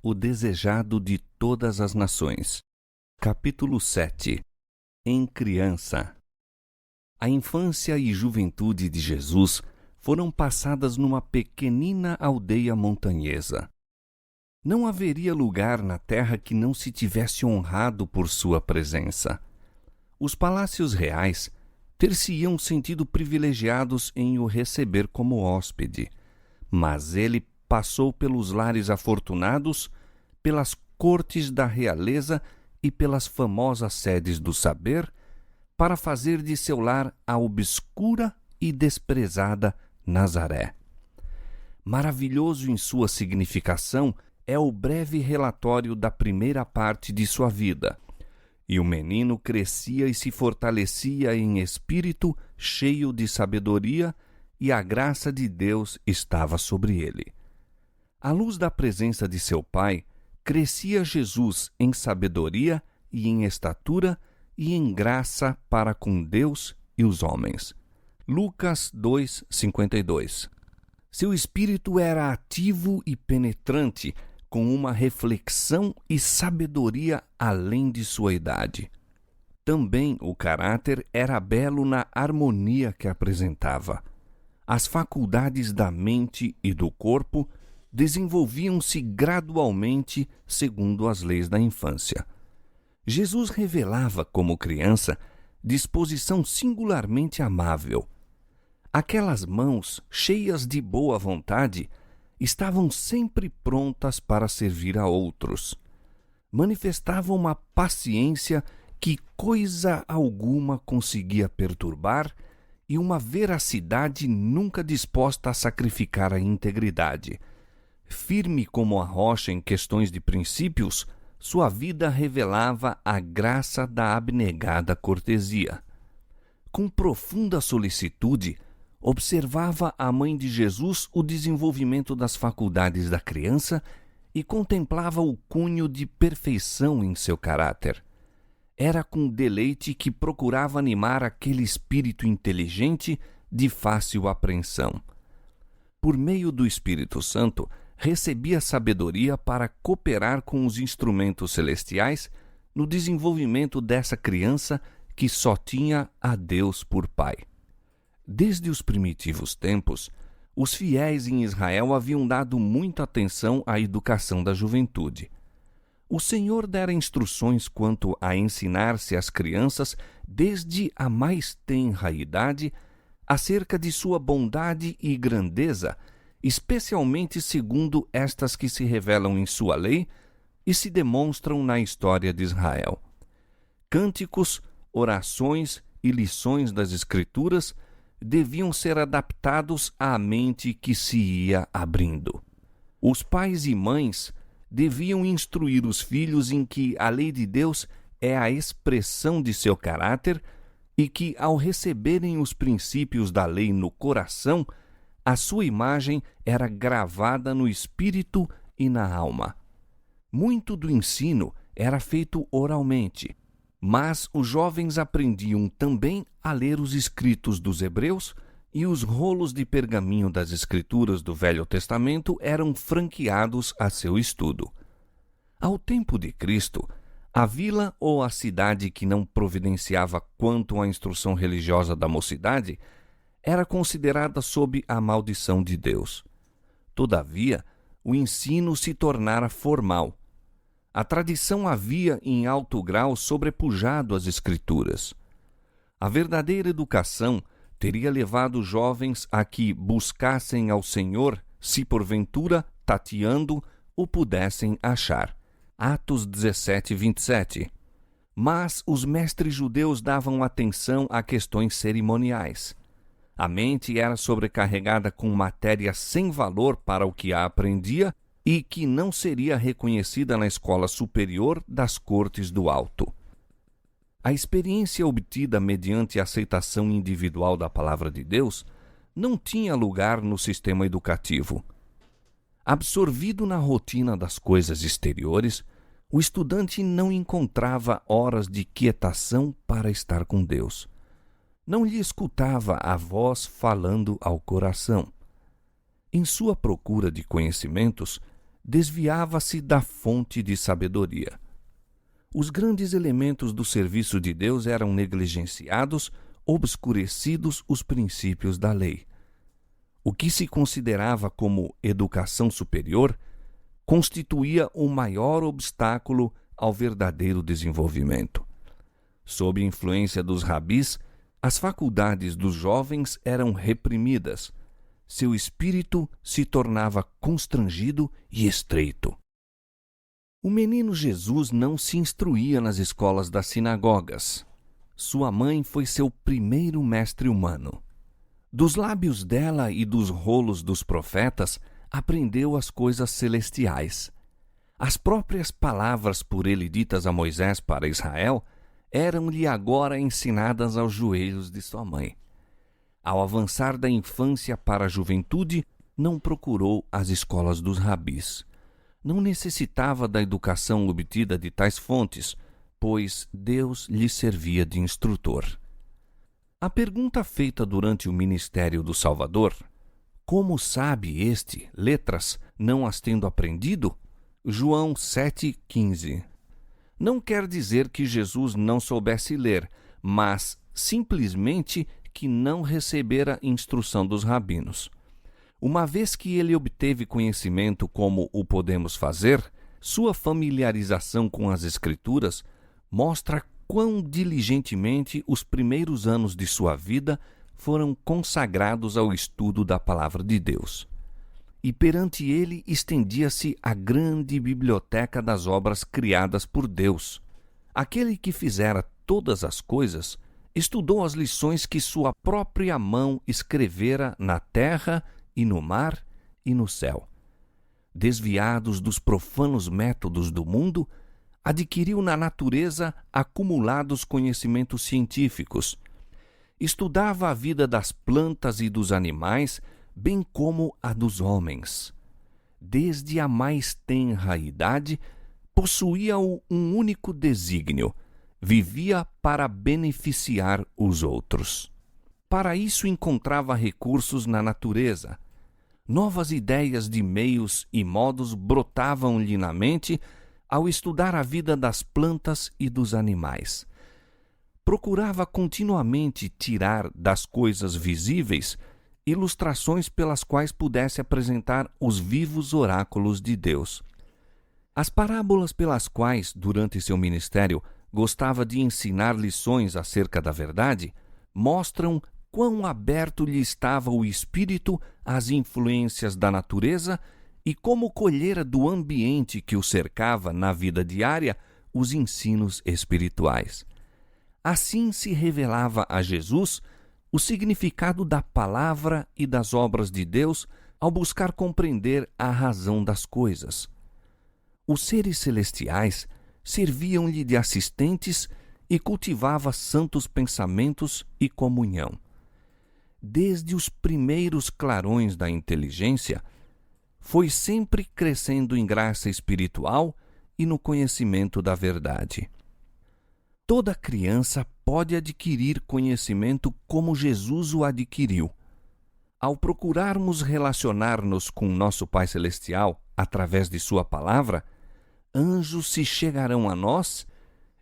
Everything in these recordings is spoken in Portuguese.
o desejado de todas as nações. Capítulo 7. Em criança. A infância e juventude de Jesus foram passadas numa pequenina aldeia montanhesa. Não haveria lugar na terra que não se tivesse honrado por sua presença. Os palácios reais ter-se-iam sentido privilegiados em o receber como hóspede, mas ele passou pelos lares afortunados, pelas cortes da realeza e pelas famosas sedes do saber, para fazer de seu lar a obscura e desprezada Nazaré. Maravilhoso em sua significação é o breve relatório da primeira parte de sua vida. E o menino crescia e se fortalecia em espírito, cheio de sabedoria, e a graça de Deus estava sobre ele. À luz da presença de seu pai, crescia Jesus em sabedoria e em estatura e em graça para com Deus e os homens. Lucas 2:52. Seu espírito era ativo e penetrante, com uma reflexão e sabedoria além de sua idade. Também o caráter era belo na harmonia que apresentava. As faculdades da mente e do corpo desenvolviam-se gradualmente segundo as leis da infância. Jesus revelava, como criança, disposição singularmente amável. Aquelas mãos, cheias de boa vontade, estavam sempre prontas para servir a outros. Manifestavam uma paciência que coisa alguma conseguia perturbar e uma veracidade nunca disposta a sacrificar a integridade. Firme como a rocha em questões de princípios, sua vida revelava a graça da abnegada cortesia. Com profunda solicitude, observava a mãe de Jesus o desenvolvimento das faculdades da criança e contemplava o cunho de perfeição em seu caráter. Era com deleite que procurava animar aquele espírito inteligente de fácil apreensão. Por meio do Espírito Santo, recebia sabedoria para cooperar com os instrumentos celestiais no desenvolvimento dessa criança que só tinha a Deus por Pai. Desde os primitivos tempos, os fiéis em Israel haviam dado muita atenção à educação da juventude. O Senhor dera instruções quanto a ensinar-se às crianças, desde a mais tenra idade, acerca de sua bondade e grandeza, especialmente segundo estas que se revelam em sua lei e se demonstram na história de Israel. Cânticos, orações e lições das Escrituras deviam ser adaptados à mente que se ia abrindo. Os pais e mães deviam instruir os filhos em que a lei de Deus é a expressão de seu caráter e que, ao receberem os princípios da lei no coração, a sua imagem era gravada no espírito e na alma. Muito do ensino era feito oralmente, mas os jovens aprendiam também a ler os escritos dos hebreus e os rolos de pergaminho das Escrituras do Velho Testamento eram franqueados a seu estudo. Ao tempo de Cristo, a vila ou a cidade que não providenciava quanto à instrução religiosa da mocidade era considerada sob a maldição de Deus. Todavia, o ensino se tornara formal. A tradição havia em alto grau sobrepujado as Escrituras. A verdadeira educação teria levado os jovens a que buscassem ao Senhor, se porventura, tateando, o pudessem achar. Atos 17:27. Mas os mestres judeus davam atenção a questões cerimoniais. A mente era sobrecarregada com matéria sem valor para o que a aprendia e que não seria reconhecida na escola superior das cortes do alto. A experiência obtida mediante a aceitação individual da palavra de Deus não tinha lugar no sistema educativo. Absorvido na rotina das coisas exteriores, o estudante não encontrava horas de quietação para estar com Deus. Não lhe escutava a voz falando ao coração. Em sua procura de conhecimentos, desviava-se da fonte de sabedoria. Os grandes elementos do serviço de Deus eram negligenciados, obscurecidos os princípios da lei. O que se considerava como educação superior constituía o maior obstáculo ao verdadeiro desenvolvimento. Sob influência dos rabis, as faculdades dos jovens eram reprimidas. Seu espírito se tornava constrangido e estreito. O menino Jesus não se instruía nas escolas das sinagogas. Sua mãe foi seu primeiro mestre humano. Dos lábios dela e dos rolos dos profetas, aprendeu as coisas celestiais. As próprias palavras por ele ditas a Moisés para Israel eram-lhe agora ensinadas aos joelhos de sua mãe. Ao avançar da infância para a juventude, não procurou as escolas dos rabis. Não necessitava da educação obtida de tais fontes, pois Deus lhe servia de instrutor. A pergunta feita durante o ministério do Salvador, como sabe este letras, não as tendo aprendido? João 7,15. Não quer dizer que Jesus não soubesse ler, mas simplesmente que não recebera instrução dos rabinos. Uma vez que ele obteve conhecimento como o podemos fazer, sua familiarização com as Escrituras mostra quão diligentemente os primeiros anos de sua vida foram consagrados ao estudo da Palavra de Deus. E perante ele estendia-se a grande biblioteca das obras criadas por Deus. Aquele que fizera todas as coisas estudou as lições que sua própria mão escrevera na terra e no mar e no céu. Desviados dos profanos métodos do mundo, adquiriu na natureza acumulados conhecimentos científicos. Estudava a vida das plantas e dos animais, bem como a dos homens. Desde a mais tenra idade, possuía-o um único desígnio: vivia para beneficiar os outros. Para isso encontrava recursos na natureza. Novas ideias de meios e modos brotavam-lhe na mente ao estudar a vida das plantas e dos animais. Procurava continuamente tirar das coisas visíveis ilustrações pelas quais pudesse apresentar os vivos oráculos de Deus. As parábolas pelas quais, durante seu ministério, gostava de ensinar lições acerca da verdade, mostram quão aberto lhe estava o espírito às influências da natureza e como colhera do ambiente que o cercava na vida diária os ensinos espirituais. Assim se revelava a Jesus o significado da palavra e das obras de Deus ao buscar compreender a razão das coisas. Os seres celestiais serviam-lhe de assistentes e cultivava santos pensamentos e comunhão. Desde os primeiros clarões da inteligência, foi sempre crescendo em graça espiritual e no conhecimento da verdade. Toda criança pode adquirir conhecimento como Jesus o adquiriu. Ao procurarmos relacionar-nos com nosso Pai Celestial através de sua palavra, anjos se chegarão a nós,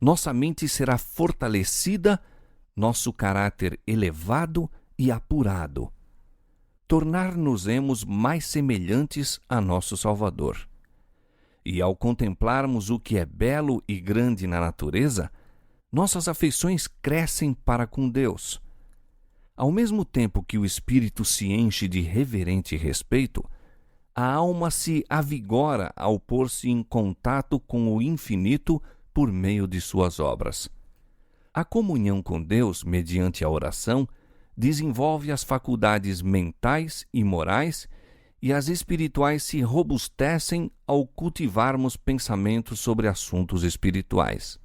nossa mente será fortalecida, nosso caráter elevado e apurado. Tornar-nos-emos mais semelhantes a nosso Salvador. E ao contemplarmos o que é belo e grande na natureza, nossas afeições crescem para com Deus. Ao mesmo tempo que o espírito se enche de reverente respeito, a alma se avigora ao pôr-se em contato com o infinito por meio de suas obras. A comunhão com Deus, mediante a oração, desenvolve as faculdades mentais e morais, e as espirituais se robustecem ao cultivarmos pensamentos sobre assuntos espirituais.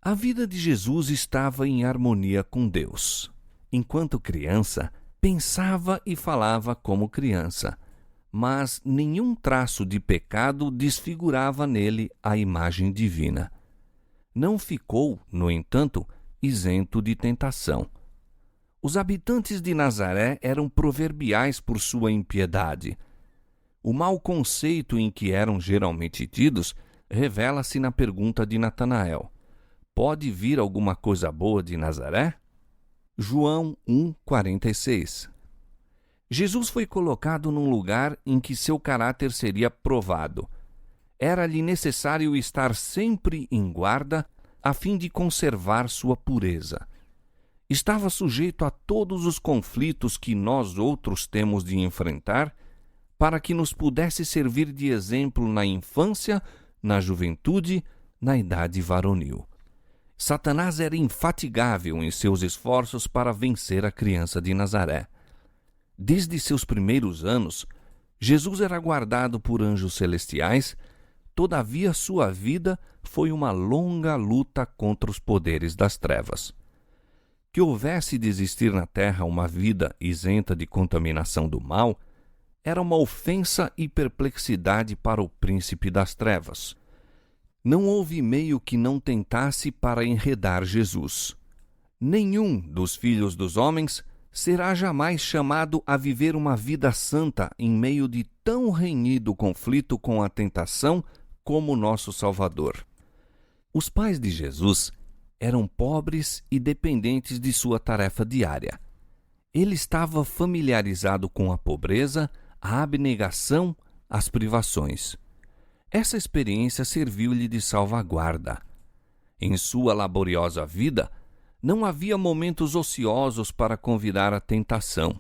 A vida de Jesus estava em harmonia com Deus. Enquanto criança, pensava e falava como criança, mas nenhum traço de pecado desfigurava nele a imagem divina. Não ficou, no entanto, isento de tentação. Os habitantes de Nazaré eram proverbiais por sua impiedade. O mau conceito em que eram geralmente tidos revela-se na pergunta de Natanael: pode vir alguma coisa boa de Nazaré? João 1,46. Jesus foi colocado num lugar em que seu caráter seria provado. Era-lhe necessário estar sempre em guarda a fim de conservar sua pureza. Estava sujeito a todos os conflitos que nós outros temos de enfrentar, para que nos pudesse servir de exemplo na infância, na juventude, na idade varonil. Satanás era infatigável em seus esforços para vencer a criança de Nazaré. Desde seus primeiros anos, Jesus era guardado por anjos celestiais, todavia sua vida foi uma longa luta contra os poderes das trevas. Que houvesse de existir na terra uma vida isenta de contaminação do mal, era uma ofensa e perplexidade para o príncipe das trevas. Não houve meio que não tentasse para enredar Jesus. Nenhum dos filhos dos homens será jamais chamado a viver uma vida santa em meio de tão renhido conflito com a tentação como nosso Salvador. Os pais de Jesus eram pobres e dependentes de sua tarefa diária. Ele estava familiarizado com a pobreza, a abnegação, as privações. Essa experiência serviu-lhe de salvaguarda. Em sua laboriosa vida, não havia momentos ociosos para convidar a tentação.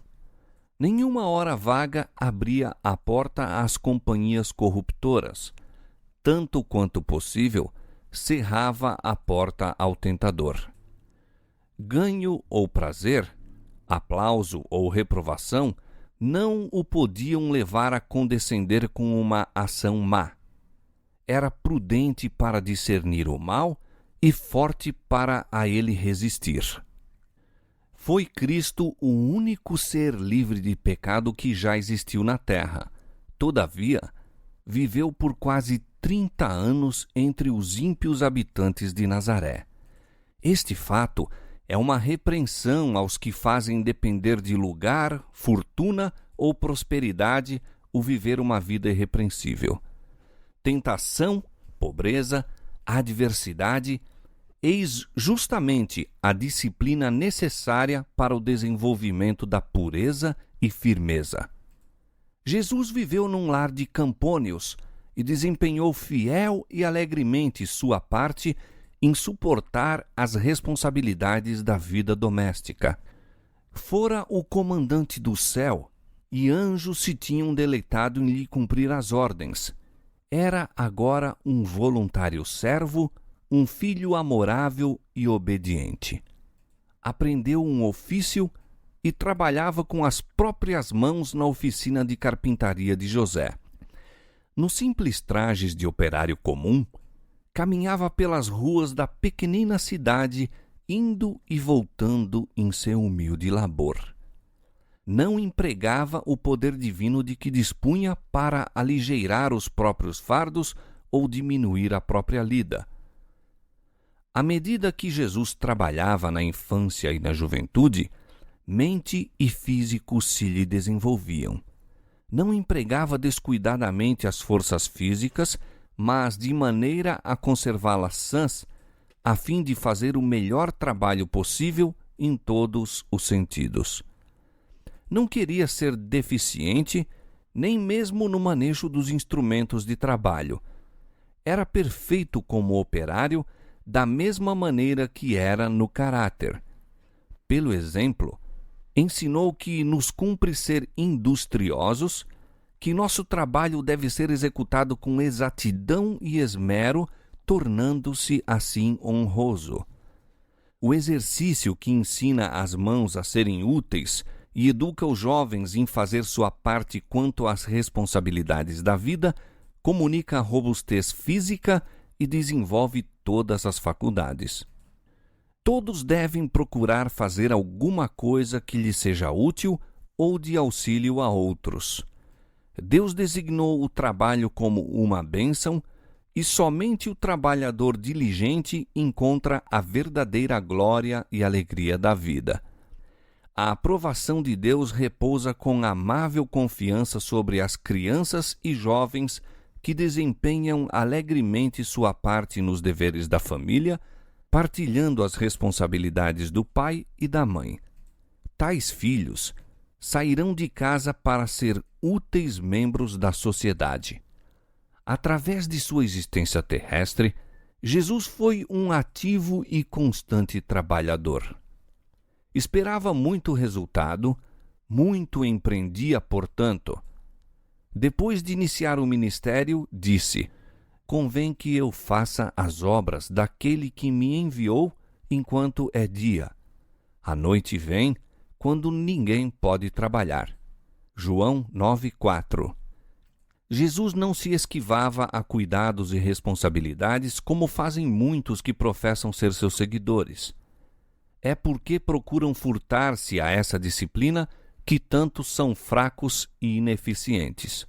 Nenhuma hora vaga abria a porta às companhias corruptoras. Tanto quanto possível, cerrava a porta ao tentador. Ganho ou prazer, aplauso ou reprovação, não o podiam levar a condescender com uma ação má. Era prudente para discernir o mal e forte para a ele resistir. Foi Cristo o único ser livre de pecado que já existiu na terra. Todavia, viveu por quase 30 anos entre os ímpios habitantes de Nazaré. Este fato é uma repreensão aos que fazem depender de lugar, fortuna ou prosperidade o viver uma vida irrepreensível. Tentação, pobreza, adversidade, eis justamente a disciplina necessária para o desenvolvimento da pureza e firmeza. Jesus viveu num lar de campônios e desempenhou fiel e alegremente sua parte em suportar as responsabilidades da vida doméstica. Fora o comandante do céu, e anjos se tinham deleitado em lhe cumprir as ordens. Era agora um voluntário servo, um filho amorável e obediente. Aprendeu um ofício e trabalhava com as próprias mãos na oficina de carpintaria de José. Nos simples trajes de operário comum, caminhava pelas ruas da pequenina cidade, indo e voltando em seu humilde labor. Não empregava o poder divino de que dispunha para aligeirar os próprios fardos ou diminuir a própria lida. À medida que Jesus trabalhava na infância e na juventude, mente e físico se lhe desenvolviam. Não empregava descuidadamente as forças físicas, mas de maneira a conservá-las sãs, a fim de fazer o melhor trabalho possível em todos os sentidos. Não queria ser deficiente, nem mesmo no manejo dos instrumentos de trabalho. Era perfeito como operário, da mesma maneira que era no caráter. Pelo exemplo, ensinou que nos cumpre ser industriosos, que nosso trabalho deve ser executado com exatidão e esmero, tornando-se assim honroso. O exercício que ensina as mãos a serem úteis e educa os jovens em fazer sua parte quanto às responsabilidades da vida, comunica a robustez física e desenvolve todas as faculdades. Todos devem procurar fazer alguma coisa que lhe seja útil ou de auxílio a outros. Deus designou o trabalho como uma bênção e somente o trabalhador diligente encontra a verdadeira glória e alegria da vida. A aprovação de Deus repousa com amável confiança sobre as crianças e jovens que desempenham alegremente sua parte nos deveres da família, partilhando as responsabilidades do pai e da mãe. Tais filhos sairão de casa para ser úteis membros da sociedade. Através de sua existência terrestre, Jesus foi um ativo e constante trabalhador. Esperava muito resultado, muito empreendia, portanto. Depois de iniciar o ministério, disse: convém que eu faça as obras daquele que me enviou enquanto é dia. A noite vem, quando ninguém pode trabalhar. João 9:4. Jesus não se esquivava a cuidados e responsabilidades como fazem muitos que professam ser seus seguidores. É porque procuram furtar-se a essa disciplina que tantos são fracos e ineficientes.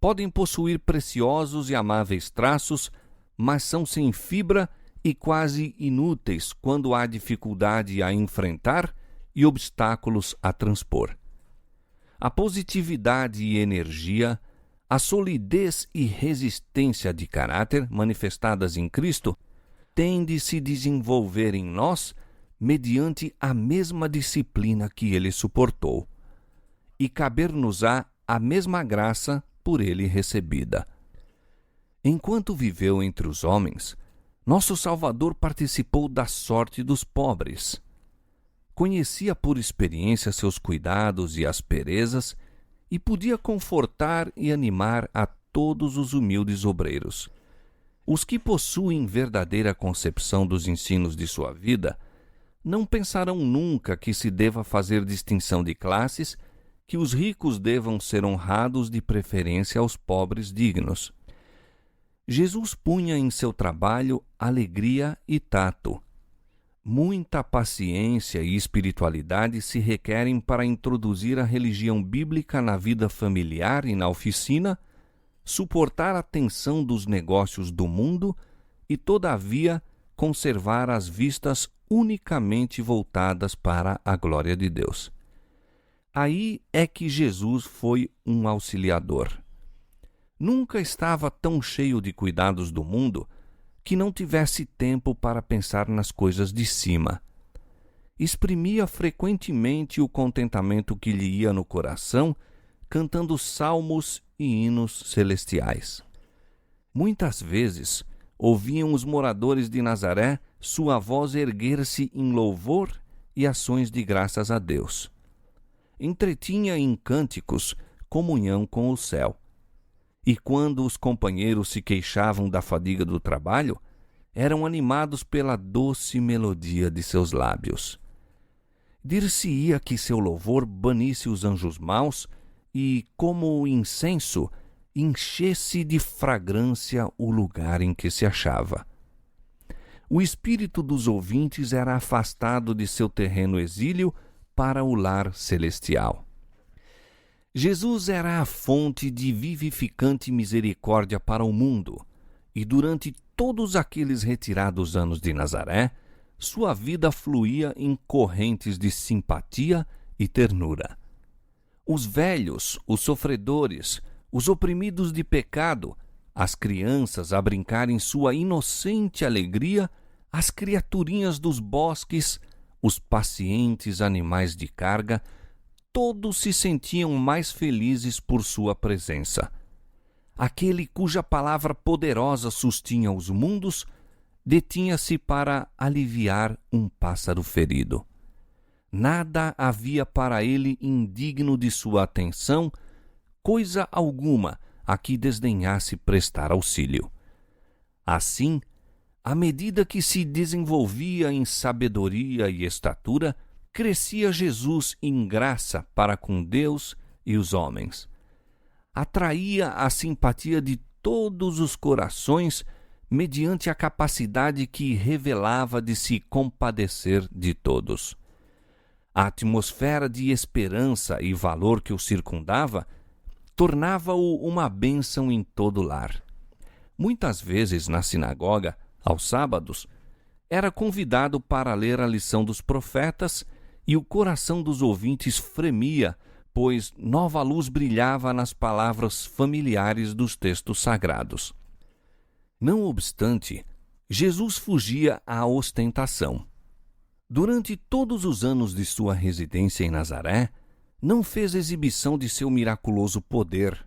Podem possuir preciosos e amáveis traços, mas são sem fibra e quase inúteis quando há dificuldade a enfrentar e obstáculos a transpor. A positividade e energia, a solidez e resistência de caráter manifestadas em Cristo têm de se desenvolver em nós mediante a mesma disciplina que ele suportou, e caber-nos-á a mesma graça por ele recebida. Enquanto viveu entre os homens, nosso Salvador participou da sorte dos pobres. Conhecia por experiência seus cuidados e asperezas e podia confortar e animar a todos os humildes obreiros. Os que possuem verdadeira concepção dos ensinos de sua vida não pensarão nunca que se deva fazer distinção de classes, que os ricos devam ser honrados de preferência aos pobres dignos. Jesus punha em seu trabalho alegria e tato. Muita paciência e espiritualidade se requerem para introduzir a religião bíblica na vida familiar e na oficina, suportar a tensão dos negócios do mundo e, todavia, conservar as vistas unicamente voltadas para a glória de Deus. Aí é que Jesus foi um auxiliador. Nunca estava tão cheio de cuidados do mundo que não tivesse tempo para pensar nas coisas de cima. Exprimia frequentemente o contentamento que lhe ia no coração, cantando salmos e hinos celestiais. Muitas vezes ouviam os moradores de Nazaré sua voz erguer-se em louvor e ações de graças a Deus. Entretinha em cânticos comunhão com o céu. E quando os companheiros se queixavam da fadiga do trabalho, eram animados pela doce melodia de seus lábios. Dir-se-ia que seu louvor banisse os anjos maus e, como o incenso, enchesse de fragrância o lugar em que se achava. O espírito dos ouvintes era afastado de seu terreno exílio para o lar celestial. Jesus era a fonte de vivificante misericórdia para o mundo, e durante todos aqueles retirados anos de Nazaré, sua vida fluía em correntes de simpatia e ternura. Os velhos, os sofredores, os oprimidos de pecado, as crianças a brincar em sua inocente alegria, as criaturinhas dos bosques, os pacientes animais de carga, todos se sentiam mais felizes por sua presença. Aquele cuja palavra poderosa sustinha os mundos, detinha-se para aliviar um pássaro ferido. Nada havia para ele indigno de sua atenção, coisa alguma a que desdenhasse prestar auxílio. Assim, à medida que se desenvolvia em sabedoria e estatura, crescia Jesus em graça para com Deus e os homens. Atraía a simpatia de todos os corações mediante a capacidade que revelava de se compadecer de todos. A atmosfera de esperança e valor que o circundava tornava-o uma bênção em todo lar. Muitas vezes na sinagoga, aos sábados, era convidado para ler a lição dos profetas e o coração dos ouvintes fremia, pois nova luz brilhava nas palavras familiares dos textos sagrados. Não obstante, Jesus fugia à ostentação. Durante todos os anos de sua residência em Nazaré, não fez exibição de seu miraculoso poder.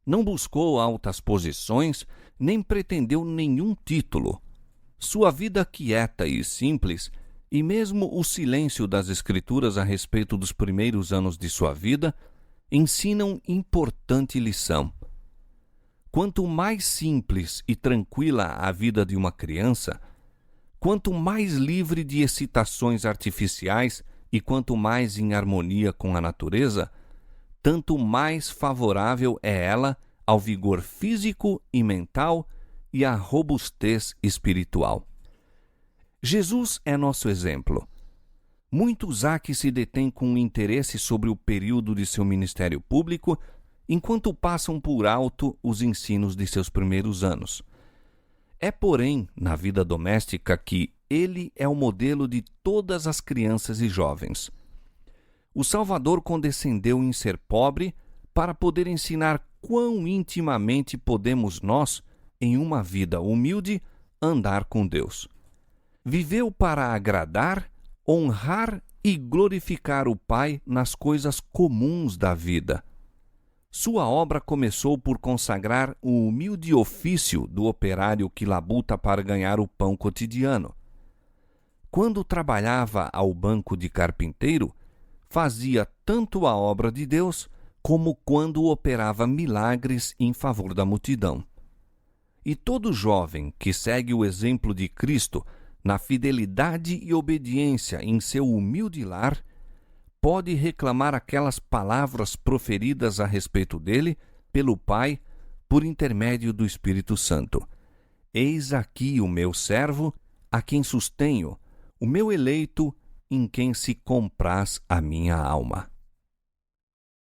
Não buscou altas posições, nem pretendeu nenhum título. Sua vida quieta e simples, e mesmo o silêncio das Escrituras a respeito dos primeiros anos de sua vida, ensinam importante lição. Quanto mais simples e tranquila a vida de uma criança, quanto mais livre de excitações artificiais e quanto mais em harmonia com a natureza, tanto mais favorável é ela ao vigor físico e mental e à robustez espiritual. Jesus é nosso exemplo. Muitos há que se detêm com interesse sobre o período de seu ministério público, enquanto passam por alto os ensinos de seus primeiros anos. É, porém, na vida doméstica que ele é o modelo de todas as crianças e jovens. O Salvador condescendeu em ser pobre para poder ensinar quão intimamente podemos nós, em uma vida humilde, andar com Deus. Viveu para agradar, honrar e glorificar o Pai nas coisas comuns da vida. Sua obra começou por consagrar o humilde ofício do operário que labuta para ganhar o pão cotidiano. Quando trabalhava ao banco de carpinteiro, fazia tanto a obra de Deus como quando operava milagres em favor da multidão. E todo jovem que segue o exemplo de Cristo na fidelidade e obediência em seu humilde lar, pode reclamar aquelas palavras proferidas a respeito dele pelo Pai por intermédio do Espírito Santo. Eis aqui o meu servo, a quem sustenho, o meu eleito, em quem se compraz a minha alma.